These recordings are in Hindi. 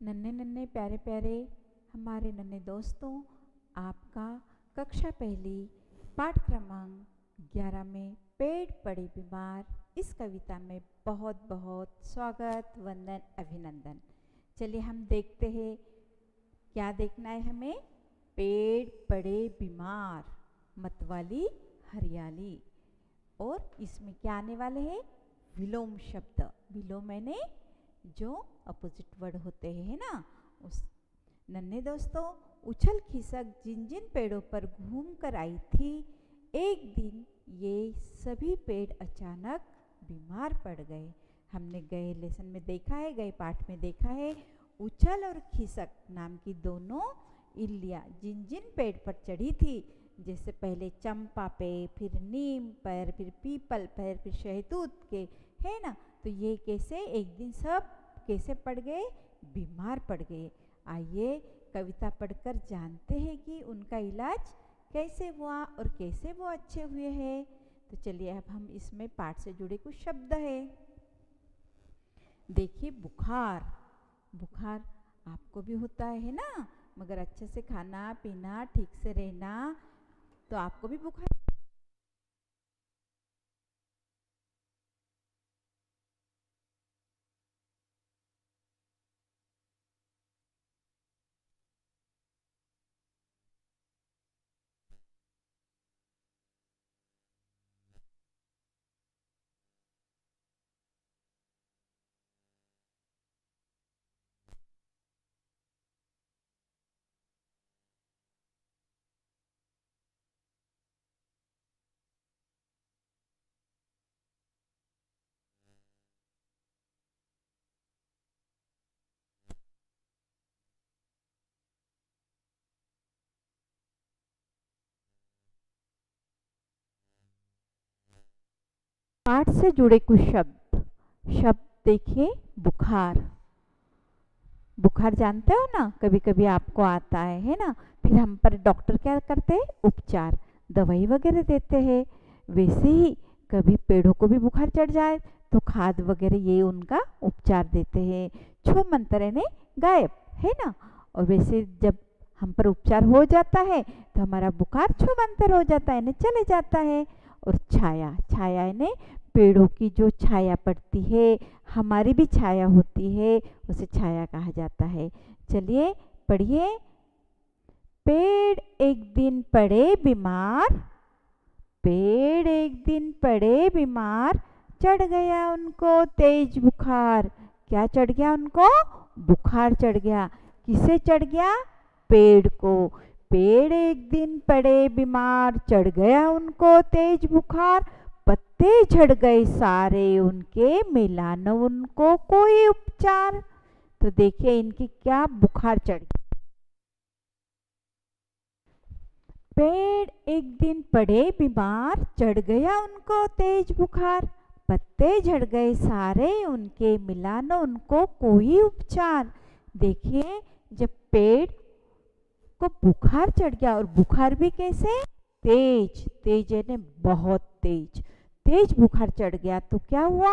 नन्हे नन्हे प्यारे प्यारे हमारे नन्हे दोस्तों, आपका कक्षा पहली पाठ क्रमांक 11 में पेड़ पड़े बीमार इस कविता में बहुत बहुत स्वागत, वंदन, अभिनंदन। चलिए हम देखते हैं क्या देखना है हमें। पेड़ पड़े बीमार, मतवाली हरियाली। और इसमें क्या आने वाले हैं? विलोम शब्द। विलोम मैंने जो अपोजिट वर्ड होते हैं ना, उस नन्हे दोस्तों, उछल खिसक जिन जिन पेड़ों पर घूम कर आई थी, एक दिन ये सभी पेड़ अचानक बीमार पड़ गए। हमने गए लेसन में देखा है, गए पाठ में देखा है, उछल और खिसक नाम की दोनों इल्लियाँ जिन जिन पेड़ पर चढ़ी थी, जैसे पहले चंपा पे, फिर नीम पर, फिर पीपल पर, फिर शहतूत के, है ना। तो ये कैसे एक दिन सब कैसे पड़ गए? बीमार पड़ गए। आइए कविता पढ़कर जानते हैं कि उनका इलाज कैसे हुआ और कैसे वो अच्छे हुए हैं। तो चलिए अब हम इसमें पाठ से जुड़े कुछ शब्द है। देखिए, बुखार। बुखार आपको भी होता है ना, मगर अच्छे से खाना पीना ठीक से रहना तो आपको भी बुखार। पाठ से जुड़े कुछ शब्द। शब्द देखिए, बुखार। बुखार जानते हो ना, कभी कभी आपको आता है ना। फिर हम पर डॉक्टर क्या करते हैं? उपचार, दवाई वगैरह देते हैं। वैसे ही कभी पेड़ों को भी बुखार चढ़ जाए तो खाद वगैरह ये उनका उपचार देते हैं। छू मंत्र ने गायब, है ना। और वैसे जब हम पर उपचार हो जाता है तो हमारा बुखार छू मंत्र हो जाता है, चले जाता है। और छाया, छाया ने पेड़ों की जो छाया पड़ती है, हमारी भी छाया होती है, उसे छाया कहा जाता है। चलिए पढ़िए। पेड़ एक दिन पड़े बीमार, पेड़ एक दिन पड़े बीमार, चढ़ गया उनको तेज बुखार। क्या चढ़ गया उनको? बुखार चढ़ गया। किसे चढ़ गया? पेड़ को। पेड़ एक दिन पड़े बीमार, चढ़ गया उनको तेज बुखार, पत्ते झड़ गए सारे उनके, मिला न उनको कोई उपचार। तो देखिए इनकी क्या बुखार चढ़ गई। पेड़ एक दिन पड़े बीमार, चढ़ गया उनको तेज बुखार, पत्ते झड़ गए सारे उनके, मिला न उनको कोई उपचार। देखिए जब पेड़ को बुखार चढ़ गया, और बुखार भी कैसे? तेज, तेज यानी बहुत तेज, तेज बुखार चढ़ गया तो क्या हुआ?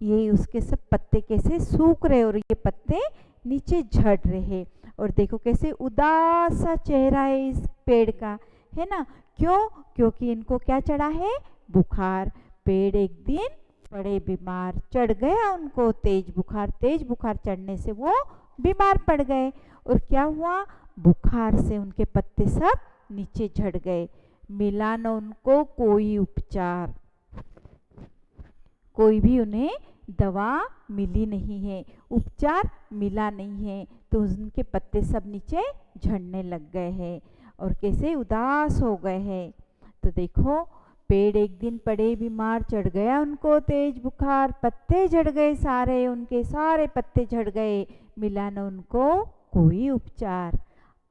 ये उसके सब पत्ते कैसे सूख रहे, और ये पत्ते नीचे झड़ रहे। और देखो कैसे उदास सा चेहरा है इस पेड़ का, है ना। क्यों? क्योंकि इनको क्या चढ़ा है? बुखार। पेड़ एक दिन पड़े बीमार, चढ़ गया उनको तेज बुखार, तेज बुखार चढ़ने से वो बीमार पड़ गए। और क्या हुआ? बुखार से उनके पत्ते सब नीचे झड़ गए, मिला न उनको कोई उपचार, कोई भी उन्हें दवा मिली नहीं है, उपचार मिला नहीं है। तो उनके पत्ते सब नीचे झड़ने लग गए हैं और कैसे उदास हो गए हैं। तो देखो, पेड़ एक दिन पड़े बीमार, चढ़ गया उनको तेज बुखार, पत्ते झड़ गए सारे उनके, सारे पत्ते झड़ गए, मिला न उनको कोई उपचार।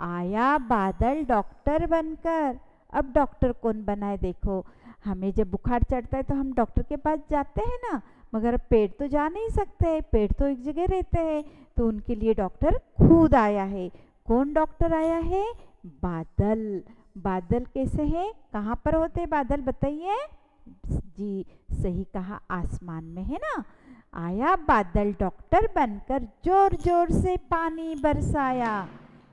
आया बादल डॉक्टर बनकर। अब डॉक्टर कौन बना है? देखो, हमें जब बुखार चढ़ता है तो हम डॉक्टर के पास जाते हैं ना, मगर पेड़ तो जा नहीं सकते, पेड़ तो एक जगह रहते हैं। तो उनके लिए डॉक्टर खुद आया है। कौन डॉक्टर आया है? बादल। बादल कैसे हैं? कहाँ पर होते हैं बादल? बताइए जी, सही कहा, आसमान में, है ना। आया बादल डॉक्टर बनकर जोर जोर से पानी बरसाया,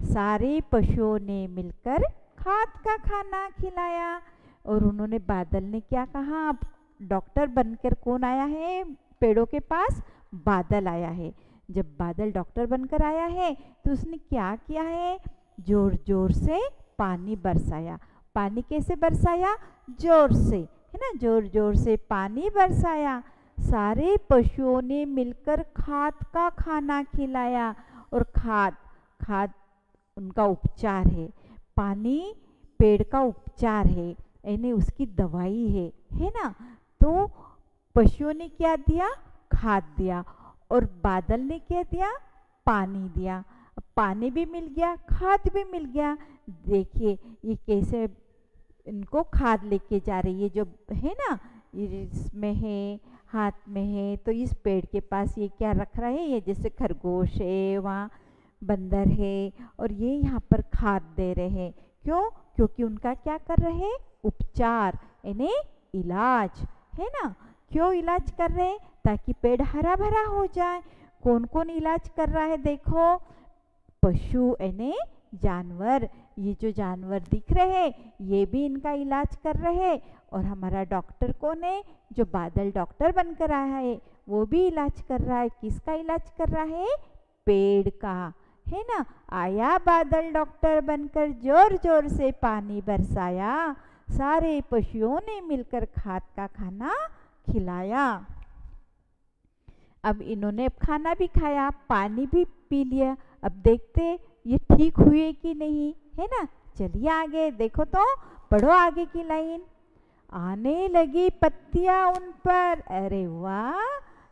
सारे पशुओं ने मिलकर खाद का खाना खिलाया। और उन्होंने बादल ने क्या कहा, अब डॉक्टर बनकर कौन आया है पेड़ों के पास? बादल आया है। जब बादल डॉक्टर बनकर आया है तो उसने क्या किया है? जोर जोर से पानी बरसाया। पानी कैसे बरसाया? जोर से, है ना, जोर जोर से पानी बरसाया। सारे पशुओं ने मिलकर खाद का खाना खिलाया। और खाद खाद उनका उपचार है। पानी पेड़ का उपचार है, यानी उसकी दवाई है ना। तो पशुओं ने क्या दिया? खाद दिया। और बादल ने क्या दिया? पानी दिया। पानी भी मिल गया, खाद भी मिल गया। देखिए ये कैसे इनको खाद लेके जा रही है, जो है ना, इसमें है, हाथ में है। तो इस पेड़ के पास ये क्या रख रहा है? ये जैसे खरगोश है, वहाँ बंदर है, और ये यहाँ पर खाद दे रहे हैं। क्यों? क्योंकि उनका क्या कर रहे हैं? उपचार, यानी इलाज, है ना। क्यों इलाज कर रहे हैं? ताकि पेड़ हरा भरा हो जाए। कौन कौन इलाज कर रहा है? देखो, पशु यानी जानवर, ये जो जानवर दिख रहे हैं ये भी इनका इलाज कर रहे हैं। और हमारा डॉक्टर कौन है? जो बादल डॉक्टर बनकर आया है वो भी इलाज कर रहा है। किसका इलाज कर रहा है? पेड़ का, है ना। आया बादल डॉक्टर बनकर जोर जोर से पानी बरसाया, सारे पशुओं ने मिलकर खाद का खाना खिलाया। अब इन्होंने खाना भी खाया, पानी भी पी लिया। अब देखते ये ठीक हुए कि नहीं, है ना। चलिए आगे देखो, तो पढ़ो आगे की लाइन। आने लगी पत्तियां उन पर, अरे वाह,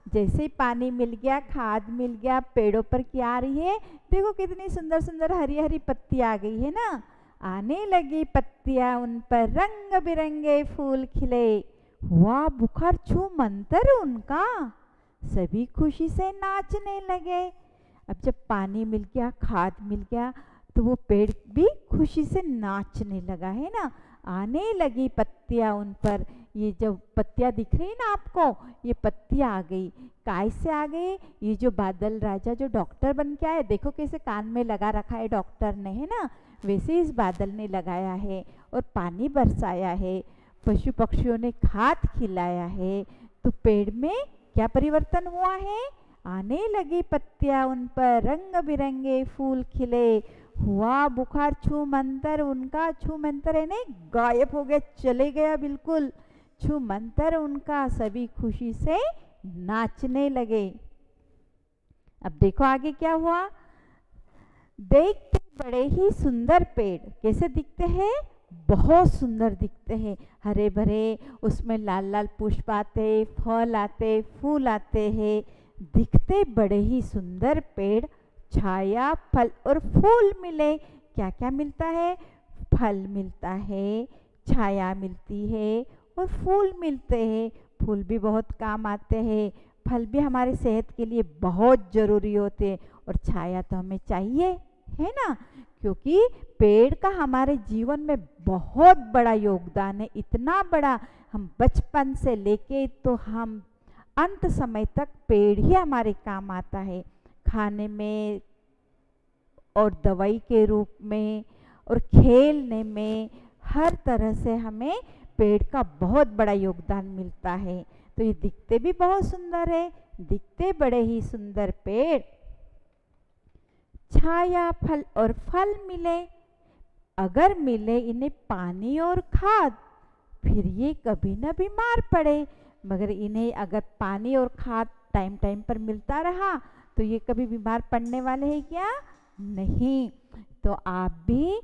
जैसे ही पानी मिल गया, खाद मिल गया, पेड़ों पर क्या आ रही है? देखो कितनी सुंदर सुंदर हरी हरी पत्ती आ गई है ना। आने लगी पत्तियां उन पर, रंग बिरंगे फूल खिले, हुआ बुखार छू मंतर उनका, सभी खुशी से नाचने लगे। अब जब पानी मिल गया, खाद मिल गया, तो वो पेड़ भी खुशी से नाचने लगा, है ना। आने लगी पत्तियां उन पर, ये जो पत्तियां दिख रही है ना आपको, ये पत्तियां आ गई। काय से आ गई? ये जो बादल राजा जो डॉक्टर बन के आए, देखो कैसे कान में लगा रखा है डॉक्टर ने, है ना, वैसे इस बादल ने लगाया है और पानी बरसाया है, पशु पक्षियों ने खाद खिलाया है। तो पेड़ में क्या परिवर्तन हुआ है? आने लगी पत्तियां उन पर, रंग बिरंगे फूल खिले, हुआ बुखार छू मंतर उनका, छू मंतर है नहीं, गायब हो गया, चले गया बिल्कुल, छू मंतर उनका, सभी खुशी से नाचने लगे। अब देखो आगे क्या हुआ। देखते बड़े ही सुंदर पेड़ कैसे दिखते हैं? बहुत सुंदर दिखते हैं, हरे भरे, उसमें लाल लाल पुष्प आते, फल आते, फूल आते हैं, दिखते बड़े ही सुंदर पेड़। छाया, फल और फूल मिले। क्या क्या मिलता है? फल मिलता है, छाया मिलती है और फूल मिलते हैं। फूल भी बहुत काम आते हैं, फल भी हमारे सेहत के लिए बहुत ज़रूरी होते हैं, और छाया तो हमें चाहिए, है ना, क्योंकि पेड़ का हमारे जीवन में बहुत बड़ा योगदान है। इतना बड़ा, हम बचपन से लेके तो हम अंत समय तक पेड़ ही हमारे काम आता है, खाने में और दवाई के रूप में और खेलने में, हर तरह से हमें पेड़ का बहुत बड़ा योगदान मिलता है। तो ये दिखते भी बहुत सुंदर है, दिखते बड़े ही सुंदर पेड़। छाया, फल और फल मिले, अगर मिले इन्हें पानी और खाद, फिर ये कभी न बीमार पड़े। मगर इन्हें अगर पानी और खाद टाइम टाइम पर मिलता रहा तो ये कभी बीमार पड़ने वाले हैं क्या? नहीं। तो आप भी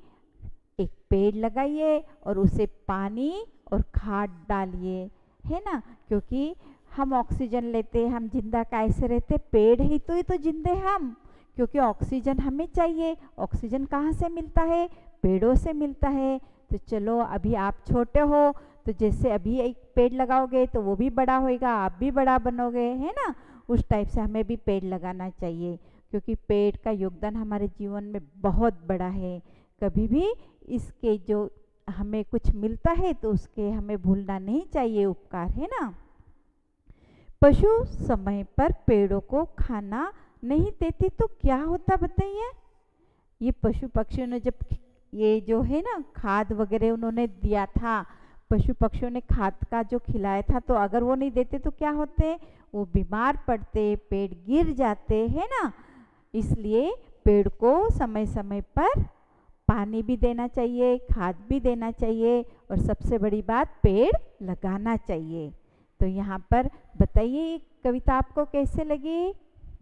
एक पेड़ लगाइए और उसे पानी और खाद डालिए, है ना, क्योंकि हम ऑक्सीजन लेते, हम जिंदा कैसे रहते? पेड़ ही तो जिंदे हम, क्योंकि ऑक्सीजन हमें चाहिए। ऑक्सीजन कहाँ से मिलता है? पेड़ों से मिलता है। तो चलो, अभी आप छोटे हो तो जैसे अभी एक पेड़ लगाओगे तो वो भी बड़ा होएगा, आप भी बड़ा बनोगे, है ना। उस टाइप से हमें भी पेड़ लगाना चाहिए, क्योंकि पेड़ का योगदान हमारे जीवन में बहुत बड़ा है। कभी भी इसके जो हमें कुछ मिलता है तो उसके हमें भूलना नहीं चाहिए, उपकार, है ना। पशु समय पर पेड़ों को खाना नहीं देते तो क्या होता बताइए। ये पशु पक्षियों ने जब ये जो है ना खाद वगैरह उन्होंने दिया था, पशु पक्षियों ने खाद का जो खिलाया था, तो अगर वो नहीं देते तो क्या होते, वो बीमार पड़ते, पेड़ गिर जाते हैं ना। इसलिए पेड़ को समय समय पर पानी भी देना चाहिए, खाद भी देना चाहिए, और सबसे बड़ी बात पेड़ लगाना चाहिए। तो यहाँ पर बताइए कविता आपको कैसे लगी?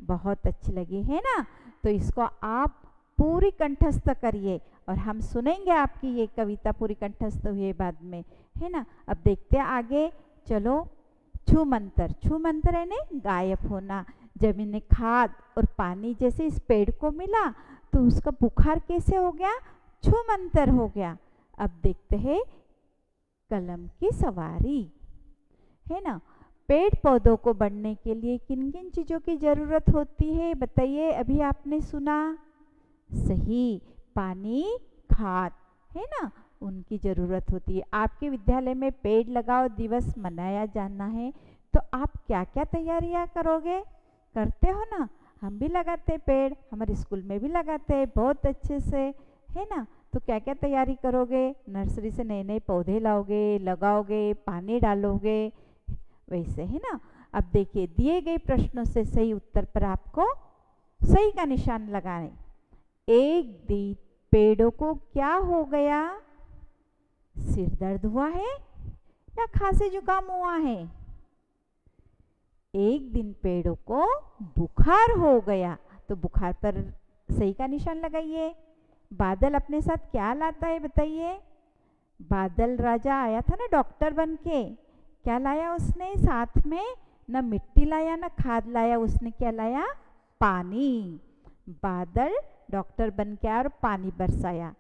बहुत अच्छी लगी है ना। तो इसको आप पूरी कंठस्थ करिए और हम सुनेंगे आपकी ये कविता पूरी कंठस्थ हुए बाद में, है ना। अब देखते हैं आगे, चलो। छू मंतर, छू मंतर है ना गायब होना। जब इन्हें खाद और पानी जैसे इस पेड़ को मिला तो उसका बुखार कैसे हो गया? छू मंतर हो गया। अब देखते हैं कलम की सवारी, है ना। पेड़ पौधों को बढ़ने के लिए किन किन चीज़ों की ज़रूरत होती है बताइए। अभी आपने सुना, सही, पानी, खाद, है ना, उनकी ज़रूरत होती है। आपके विद्यालय में पेड़ लगाओ दिवस मनाया जाना है तो आप क्या क्या तैयारियां करोगे? करते हो ना। हम भी लगाते हैं पेड़, हमारे स्कूल में भी लगाते हैं बहुत अच्छे से, है ना। तो क्या क्या तैयारी करोगे? नर्सरी से नए नए पौधे लाओगे, लगाओगे, पानी डालोगे, वैसे, है ना। अब देखिए दिए गए प्रश्नों से सही उत्तर पर आपको सही का निशान लगाएं। एक दिन पेड़ों को क्या हो गया? सिर दर्द हुआ है या खांसी जुकाम हुआ है? एक दिन पेड़ों को बुखार हो गया, तो बुखार पर सही का निशान लगाइए। बादल अपने साथ क्या लाता है बताइए। बादल राजा आया था ना डॉक्टर बन के, क्या लाया उसने साथ में? न मिट्टी लाया न खाद लाया, उसने क्या लाया? पानी। बादल डॉक्टर बन के आया और पानी बरसाया।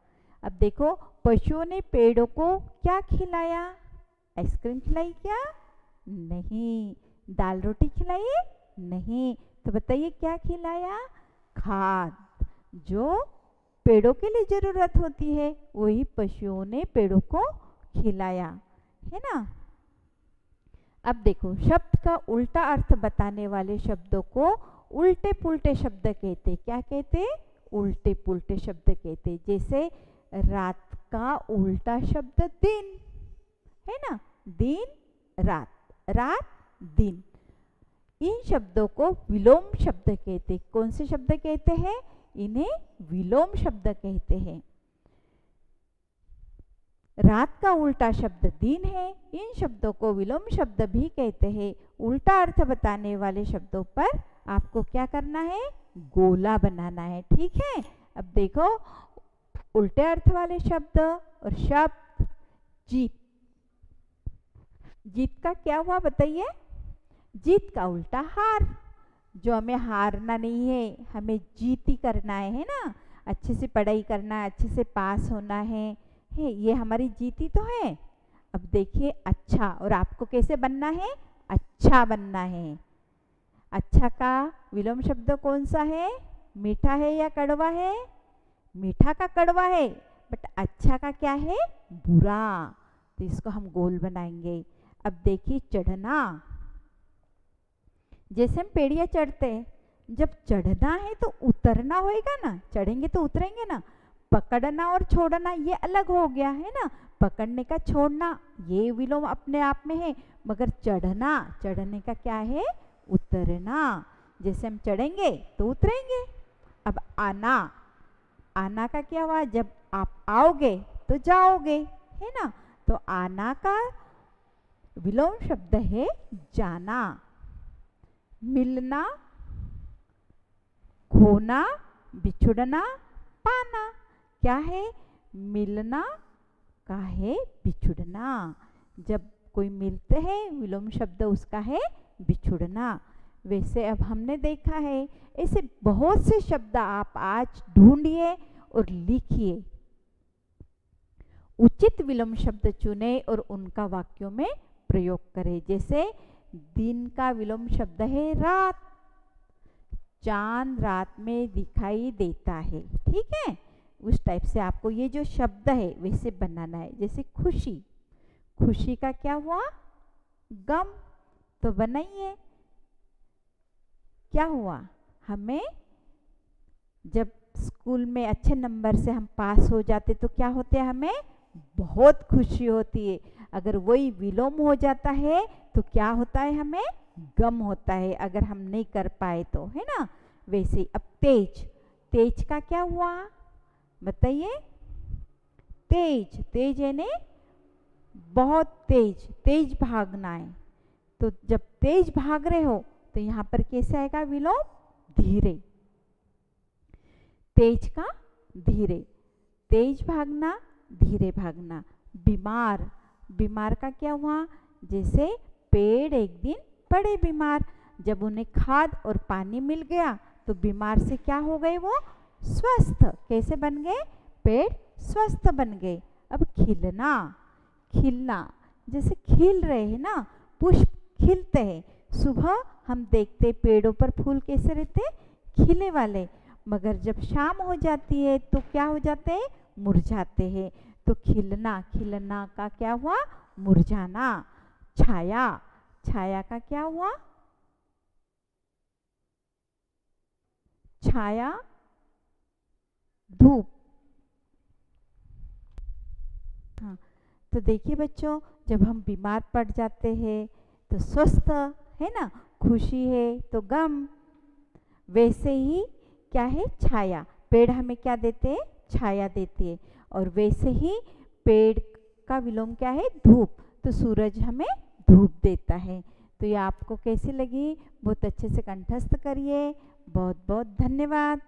अब देखो पशुओं ने पेड़ों को क्या खिलाया? आइसक्रीम खिलाई क्या? नहीं। दाल रोटी खिलाई? नहीं। तो बताइए क्या खिलाया? खाद। जो पेड़ों के लिए जरूरत होती है वही पशुओं ने पेड़ों को खिलाया, है ना। अब देखो शब्द का उल्टा अर्थ बताने वाले शब्दों को उल्टे पुल्टे शब्द कहते। क्या कहते? उल्टे पुल्टे शब्द कहते। जैसे रात का उल्टा शब्द दिन, है ना। दिन रात, रात दिन। इन शब्दों को विलोम शब्द कहते। कौन से शब्द कहते हैं? इन्हें विलोम शब्द कहते हैं। रात का उल्टा शब्द दिन है, इन शब्दों को विलोम शब्द भी कहते हैं। उल्टा अर्थ बताने वाले शब्दों पर आपको क्या करना है? गोला बनाना है, ठीक है। अब देखो उल्टे अर्थ वाले शब्द और शब्द। जीत, जीत का क्या हुआ बताइए। जीत का उल्टा हार। जो हमें हारना नहीं है, हमें जीत ही करना है ना। अच्छे से पढ़ाई करना है, अच्छे से पास होना है, ये हमारी जीत ही तो है। अब देखिए अच्छा, और आपको कैसे बनना है? अच्छा बनना है। अच्छा का विलोम शब्द कौन सा है? मीठा है या कड़वा है? मीठा का कड़वा है, बट अच्छा का क्या है? बुरा। तो इसको हम गोल बनाएंगे। अब देखिए चढ़ना। जैसे हम पेड़िया चढ़ते हैं, जब चढ़ना है तो उतरना होएगा ना, चढ़ेंगे तो उतरेंगे ना। पकड़ना और छोड़ना ये अलग हो गया, है ना। पकड़ने का छोड़ना ये विलोम अपने आप में है, मगर चढ़ना, चढ़ने का क्या है? उतरना। जैसे हम चढ़ेंगे तो उतरेंगे। अब आना, आना का क्या हुआ? जब आप आओगे तो जाओगे, है ना। तो आना का विलोम शब्द है जाना। मिलना, खोना, बिछुड़ना, पाना, क्या है? मिलना का है बिछुड़ना। जब कोई मिलते हैं विलोम शब्द उसका है बिछुड़ना। वैसे अब हमने देखा है ऐसे बहुत से शब्द आप आज ढूंढिए और लिखिए। उचित विलोम शब्द चुने और उनका वाक्यों में प्रयोग करें। जैसे दिन का विलोम शब्द है रात। चांद रात में दिखाई देता है, ठीक है। उस टाइप से आपको ये जो शब्द है वैसे बनाना है। जैसे खुशी, खुशी का क्या हुआ? गम, तो बनाइए। क्या हुआ, हमें जब स्कूल में अच्छे नंबर से हम पास हो जाते तो क्या होते हैं, हमें बहुत खुशी होती है। अगर वही विलोम हो जाता है तो क्या होता है, हमें गम होता है अगर हम नहीं कर पाए तो, है ना। वैसे अब तेज, तेज का क्या हुआ बताइए। तेज, तेज यानी बहुत तेज, तेज भागना है। तो जब तेज भाग रहे हो तो यहाँ पर कैसे आएगा विलोम, धीरे। तेज का धीरे, तेज भागना धीरे भागना। बीमार, बीमार का क्या हुआ, जैसे पेड़ एक दिन पड़े बीमार, जब उन्हें खाद और पानी मिल गया तो बीमार से क्या हो गए, वो स्वस्थ। कैसे बन गए, पेड़ स्वस्थ बन गए। अब खिलना, खिलना जैसे खिल रहे हैं ना, पुष्प खिलते हैं। सुबह हम देखते पेड़ों पर फूल कैसे रहते, खिले वाले, मगर जब शाम हो जाती है तो क्या हो जाते हैं, मुरझाते हैं। तो खिलना, खिलना का क्या हुआ, मुरझाना। छाया, छाया का क्या हुआ, छाया धूप। हाँ, तो देखिए बच्चों, जब हम बीमार पड़ जाते हैं तो स्वस्थ, है ना, खुशी है तो गम। वैसे ही क्या है, छाया, पेड़ हमें क्या देते हैं, छाया देती है। और वैसे ही पेड़ का विलोम क्या है, धूप। तो सूरज हमें धूप देता है। तो ये आपको कैसी लगी, बहुत अच्छे से कंठस्थ करिए। बहुत बहुत धन्यवाद।